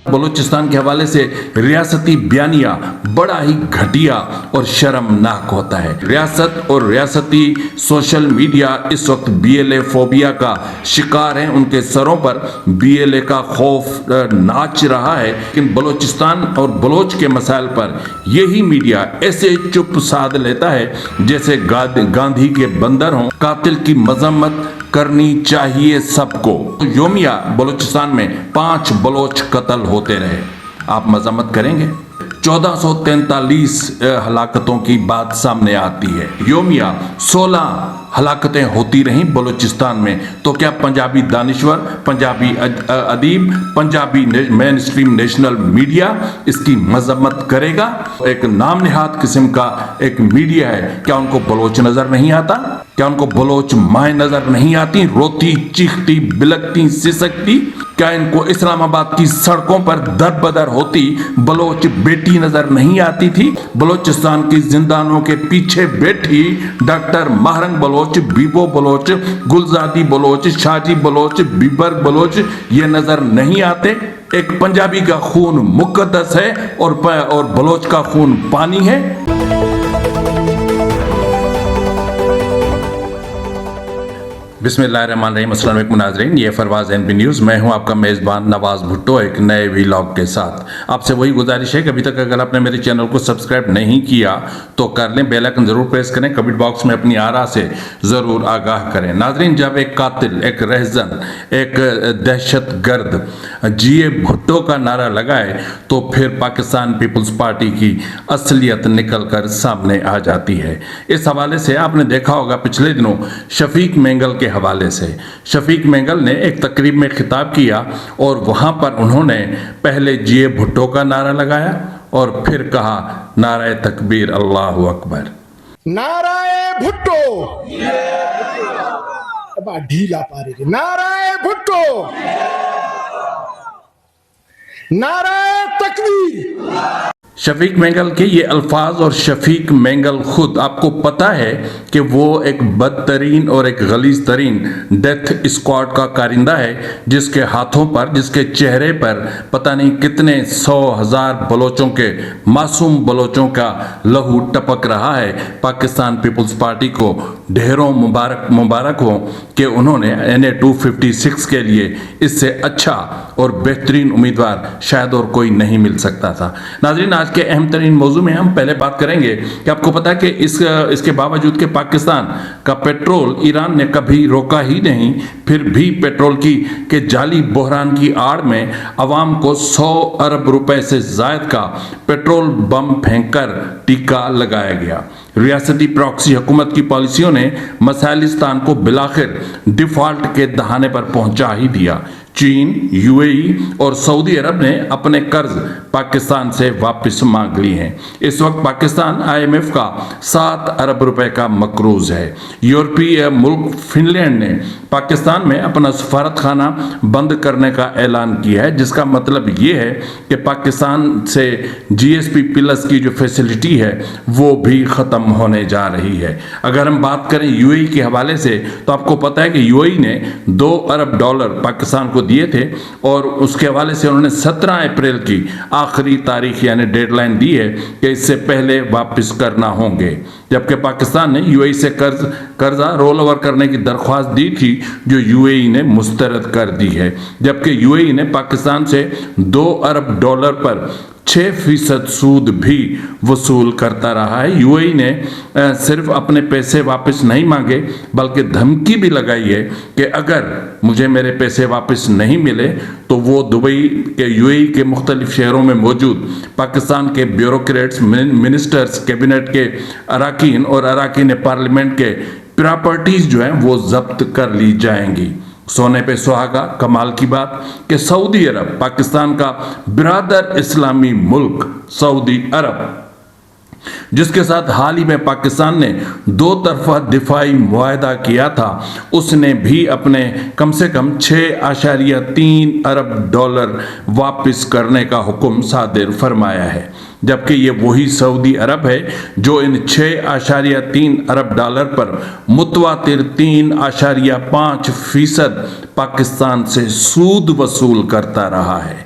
بلوچستان کے حوالے سے ریاستی بیانیہ بڑا ہی گھٹیا اور شرمناک ہوتا ہے۔ ریاست اور ریاستی سوشل میڈیا اس وقت بی ایل اے فوبیا کا شکار ہیں، ان کے سروں پر بی ایل اے کا خوف ناچ رہا ہے، لیکن بلوچستان اور بلوچ کے مسائل پر یہی میڈیا ایسے چپ سادھ لیتا ہے جیسے گاندھی کے بندر ہوں۔ قاتل کی مذمت کرنی چاہیے سب کو۔ یومیہ بلوچستان میں 5 بلوچ قتل ہوتے رہے، آپ مذمت کریں گے؟ 1443 ہلاکتوں کی بات سامنے آتی ہے، یومیہ 16 ہلاکتیں ہوتی رہیں بلوچستان میں، تو کیا پنجابی دانشور، پنجابی ادیب، پنجابی مین اسٹریم نیشنل میڈیا اس کی مذمت کرے گا؟ ایک نام نہاد قسم کا ایک میڈیا ہے، کیا ان کو بلوچ نظر نہیں آتا؟ کیا ان کو بلوچ مائیں نظر نہیں آتی، روتی چیختی بلکتی سسکتی؟ کیا ان کو اسلام آباد کی سڑکوں پر در بدر ہوتی بلوچ بیٹی نظر نہیں آتی تھی؟ بلوچستان کی زندانوں کے پیچھے بیٹھی ڈاکٹر مہرنگ بلوچ، بیبو بلوچ، گلزادی بلوچ، شاجی بلوچ، بیبرگ بلوچ یہ نظر نہیں آتے؟ ایک پنجابی کا خون مقدس ہے اور بلوچ کا خون پانی ہے۔ بسم اللہ الرحمن الرحیم، السلام علیکم ناظرین، یہ فروز این بی نیوز، میں ہوں آپ کا میزبان نواز بھٹو ایک نئے ویلاگ کے ساتھ۔ آپ سے وہی گزارش ہے کہ ابھی تک اگر آپ نے میرے چینل کو سبسکرائب نہیں کیا تو کر لیں، بیل آئیکن ضرور پریس کریں، کمنٹ باکس میں اپنی آراء سے ضرور آگاہ کریں۔ ناظرین، جب ایک قاتل، ایک رہزن، ایک دہشت گرد جی اے بھٹو کا نعرہ لگائے تو پھر پاکستان پیپلز پارٹی کی اصلیت نکل کر سامنے آ جاتی ہے۔ اس حوالے سے آپ نے دیکھا ہوگا پچھلے دنوں شفیق مینگل کے حوالے سے شفیق مینگل نے ایک تقریب میں خطاب کیا اور وہاں پر انہوں نے پہلے جی اے بھٹو کا نعرہ لگایا اور پھر کہا نعرہ تکبیر، اللہ اکبر، نعرہ بھٹو، ڈھیلا پا رہے، نعرہ بھٹو، نعرہ تکبیر۔ شفیق مینگل کے یہ الفاظ، اور شفیق مینگل خود، آپ کو پتہ ہے کہ وہ ایک بدترین اور ایک غلیظ ترین ڈیتھ اسکواڈ کا کارندہ ہے، جس کے ہاتھوں پر، جس کے چہرے پر پتہ نہیں کتنے 100,000 بلوچوں کے، معصوم بلوچوں کا لہو ٹپک رہا ہے۔ پاکستان پیپلز پارٹی کو ڈھیروں مبارک ہو کہ انہوں نے NA-256 کے لیے اس سے اچھا اور بہترین امیدوار شاید اور کوئی نہیں مل سکتا تھا۔ ناظرین، آج کے اہم ترین موضوع میں ہم پہلے بات کریں گے کہ آپ کو پتا ہے کہ اس کے باوجود کہ پاکستان کا پیٹرول ایران نے کبھی روکا ہی نہیں، پھر بھی پیٹرول کے جعلی بحران کی آڑ میں عوام کو 100 ارب روپے سے زائد کا پیٹرول بم پھینک کر ٹیکہ لگایا گیا۔ ریاستی پراکسی حکومت کی پالیسیوں نے مسائلستان کو بلاخر ڈیفالٹ کے دہانے پر پہنچا ہی دیا۔ چین، یو اے ای اور سعودی عرب نے اپنے قرض پاکستان سے واپس مانگ لی ہیں۔ اس وقت پاکستان IMF کا 7 ارب روپے کا مقروض ہے۔ یورپی ملک فن لینڈ نے پاکستان میں اپنا سفارت خانہ بند کرنے کا اعلان کیا ہے، جس کا مطلب یہ ہے کہ پاکستان سے GSP+ کی جو فیسلٹی ہے وہ بھی ختم ہونے جا رہی ہے۔ اگر ہم بات کریں یو اے ای کے حوالے سے تو آپ کو پتہ ہے کہ یو اے ای نے $2 ارب پاکستان کو دیے تھے، اور اس کے حوالے سے انہوں نے 17 اپریل کی آخری تاریخ یعنی ڈیڈ لائن دی ہے کہ اس سے پہلے واپس کرنا ہوں گے، جبکہ پاکستان نے یو اے ای سے قرضہ رول اوور کرنے کی درخواست دی تھی جو یو اے ای نے مسترد کر دی ہے، جبکہ یو اے ای نے پاکستان سے $2 ارب پر 6% سود بھی وصول کرتا رہا ہے۔ یو اے ای نے صرف اپنے پیسے واپس نہیں مانگے بلکہ دھمکی بھی لگائی ہے کہ اگر مجھے میرے پیسے واپس نہیں ملے تو وہ دبئی کے یو اے ای کے مختلف شہروں میں موجود پاکستان کے بیوروکریٹس، منسٹرز، کیبنٹ کے اراکین اور اراکین پارلیمنٹ کے پراپرٹیز جو ہیں وہ ضبط کر لی جائیں گی۔ سونے پہ سہاگا، کمال کی بات کہ سعودی عرب، پاکستان کا برادر اسلامی ملک سعودی عرب، جس کے ساتھ حال ہی میں پاکستان نے 2 طرفہ دفاعی معاہدہ کیا تھا، اس نے بھی اپنے کم سے کم $6.3 ارب واپس کرنے کا حکم صادر فرمایا ہے، جبکہ یہ وہی سعودی عرب ہے جو ان $6.3 ارب پر متواتر 3.5% پاکستان سے سود وصول کرتا رہا ہے۔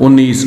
19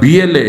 BLA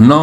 9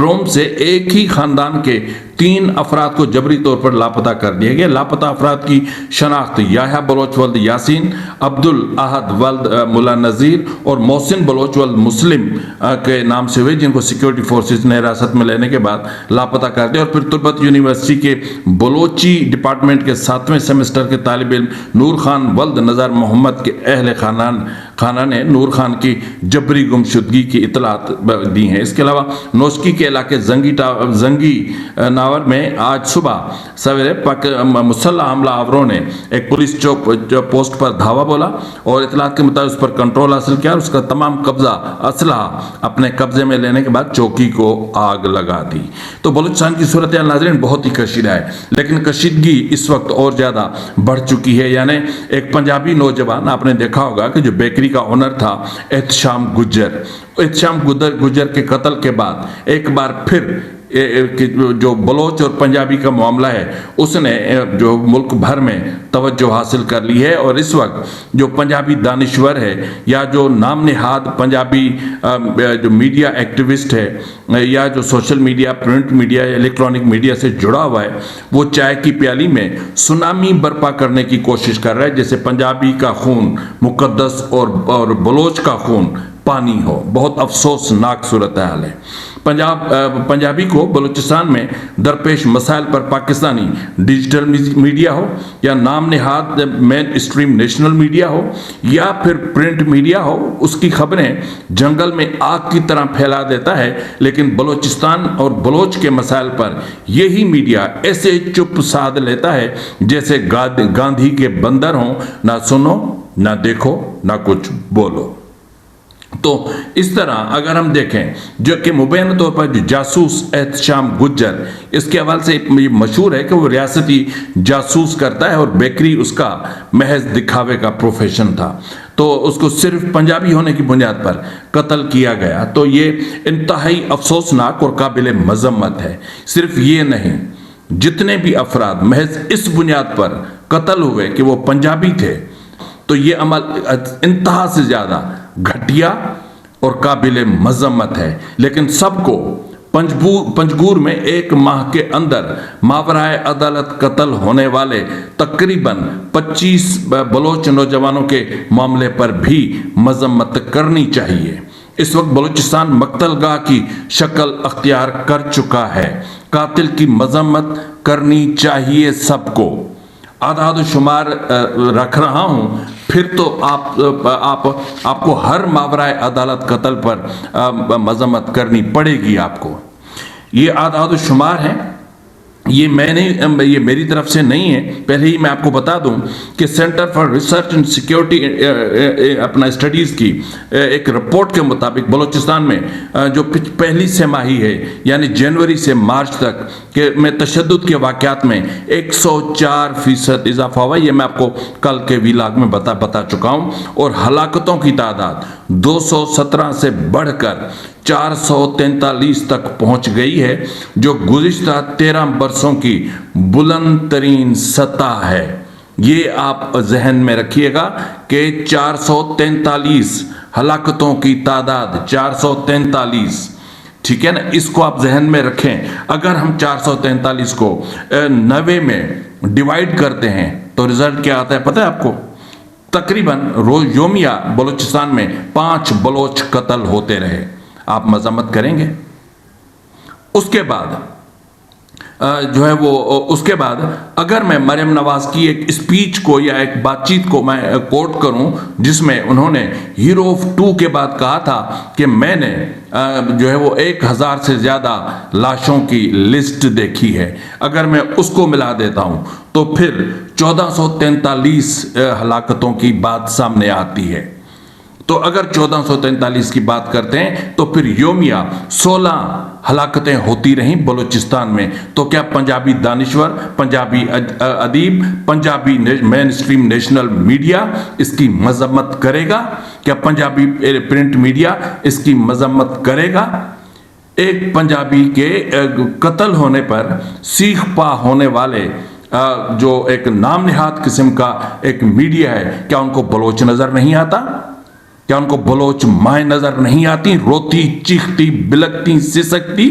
ٹروم سے ایک ہی خاندان کے 3 افراد کو جبری طور پر لاپتہ کر دیا گیا۔ لاپتہ افراد کی شناخت یحییٰ بلوچ ولد یاسین، عبد الاحد ولد ملا نذیر اور محسن بلوچ ولد مسلم کے نام سے ہوئے، جن کو سیکیورٹی فورسز نے حراست میں لینے کے بعد لاپتہ کر دیا۔ اور پھر تربت یونیورسٹی کے بلوچی ڈپارٹمنٹ کے 7ویں سیمسٹر کے طالب علم نور خان ولد نظر محمد کے اہل خانہ نے نور خان کی جبری گمشدگی کی اطلاعات دی ہیں۔ اس کے علاوہ نوشکی کے علاقے زنگی ناور میں آج صبح سویرے مسلح حملہ آوروں نے ایک پولیس پوسٹ پر دھاوا بولا اور اطلاعات کے مطابق اس پر کنٹرول حاصل کیا اور اس کا تمام اسلحہ اپنے قبضے میں لینے کے بعد چوکی کو آگ لگا دی۔ تو بلوچستان کی صورتحال ناظرین بہت ہی کشیدہ ہے، لیکن کشیدگی اس وقت اور زیادہ بڑھ چکی ہے۔ یعنی ایک پنجابی نوجوان، آپ نے دیکھا ہوگا کہ جو بیکری کا اونر تھا، احتشام گجر کے قتل کے بعد ایک بار پھر جو بلوچ اور پنجابی کا معاملہ ہے اس نے جو ملک بھر میں توجہ حاصل کر لی ہے، اور اس وقت جو پنجابی دانشور ہے یا جو نام نہاد پنجابی جو میڈیا ایکٹیوسٹ ہے یا جو سوشل میڈیا، پرنٹ میڈیا یا الیکٹرانک میڈیا سے جڑا ہوا ہے، وہ چائے کی پیالی میں سونامی برپا کرنے کی کوشش کر رہا ہے جیسے پنجابی کا خون مقدس اور بلوچ کا خون پانی ہو۔ بہت افسوسناک صورتحال ہے۔ پنجابی کو بلوچستان میں درپیش مسائل پر پاکستانی ڈیجیٹل میڈیا ہو یا نام نہاد مین اسٹریم نیشنل میڈیا ہو یا پھر پرنٹ میڈیا ہو، اس کی خبریں جنگل میں آگ کی طرح پھیلا دیتا ہے، لیکن بلوچستان اور بلوچ کے مسائل پر یہی میڈیا ایسے چپ سادھ لیتا ہے جیسے گاندھی کے بندر ہوں، نہ سنو نہ دیکھو نہ کچھ بولو۔ تو اس طرح اگر ہم دیکھیں جو کہ مبینہ طور پر جو جاسوس احتشام گجر، اس کے حوالے سے یہ مشہور ہے کہ وہ ریاستی جاسوس کرتا ہے اور بیکری اس کا محض دکھاوے کا پروفیشن تھا، تو اس کو صرف پنجابی ہونے کی بنیاد پر قتل کیا گیا۔ تو یہ انتہائی افسوسناک اور قابل مذمت ہے۔ صرف یہ نہیں، جتنے بھی افراد محض اس بنیاد پر قتل ہوئے کہ وہ پنجابی تھے، تو یہ عمل انتہا سے زیادہ گھٹیا اور قابل مذمت ہے، لیکن سب کو پنجگور میں 1 ماہ کے اندر ماورائے عدالت قتل ہونے والے تقریباً 25 بلوچ نوجوانوں کے معاملے پر بھی مذمت کرنی چاہیے۔ اس وقت بلوچستان مقتل گاہ کی شکل اختیار کر چکا ہے۔ قاتل کی مذمت کرنی چاہیے سب کو۔ اعداد و شمار رکھ رہا ہوں، پھر تو آپ کو ہر ماورائے عدالت قتل پر مذمت کرنی پڑے گی آپ کو۔ یہ اعداد و شمار ہیں، یہ میری طرف سے نہیں ہے۔ پہلے ہی میں آپ کو بتا دوں کہ centre for research and security اپنا اسٹڈیز کی ایک رپورٹ کے مطابق بلوچستان میں جو پہلی سہ ماہی ہے یعنی جنوری سے مارچ تک میں تشدد کے واقعات میں 104% اضافہ ہوا۔ یہ میں آپ کو کل کے ویلاگ میں بتا چکا ہوں، اور ہلاکتوں کی تعداد 217 سے بڑھ کر 443 تک پہنچ گئی ہے، جو گزشتہ 13 برسوں کی بلند ترین سطح ہے۔ یہ آپ ذہن میں رکھیے گا کہ 443 ہلاکتوں کی تعداد 443، ٹھیک ہے نا، اس کو آپ ذہن میں رکھیں۔ اگر ہم 443 کو 90 میں ڈیوائیڈ کرتے ہیں تو رزلٹ کیا آتا ہے پتہ ہے آپ کو؟ تقریباً روز یومیہ بلوچستان میں 5 بلوچ قتل ہوتے رہے۔ آپ مذمت کریں گے؟ اس کے بعد اس کے بعد اگر میں مریم نواز کی ایک اسپیچ کو یا ایک بات چیت کو میں کوٹ کروں جس میں انہوں نے ہیرو آف 2 کے بعد کہا تھا کہ میں نے 1000 سے زیادہ لاشوں کی لسٹ دیکھی ہے، اگر میں اس کو ملا دیتا ہوں تو پھر 1443 ہلاکتوں کی بات سامنے آتی ہے۔ تو اگر 1443 کی بات کرتے ہیں تو پھر یومیہ 16 ہلاکتیں ہوتی رہیں بلوچستان میں۔ تو کیا پنجابی دانشور، پنجابی ادیب، پنجابی مین اسٹریم نیشنل میڈیا اس کی مذمت کرے گا؟ کیا پنجابی پرنٹ میڈیا اس کی مذمت کرے گا؟ ایک پنجابی کے قتل ہونے پر سیخ پا ہونے والے جو ایک نام نہاد قسم کا ایک میڈیا ہے، کیا ان کو بلوچ نظر نہیں آتا؟ کیا ان کو بلوچ مائیں نظر نہیں آتی، روتی چیختی بلکتی سسکتی؟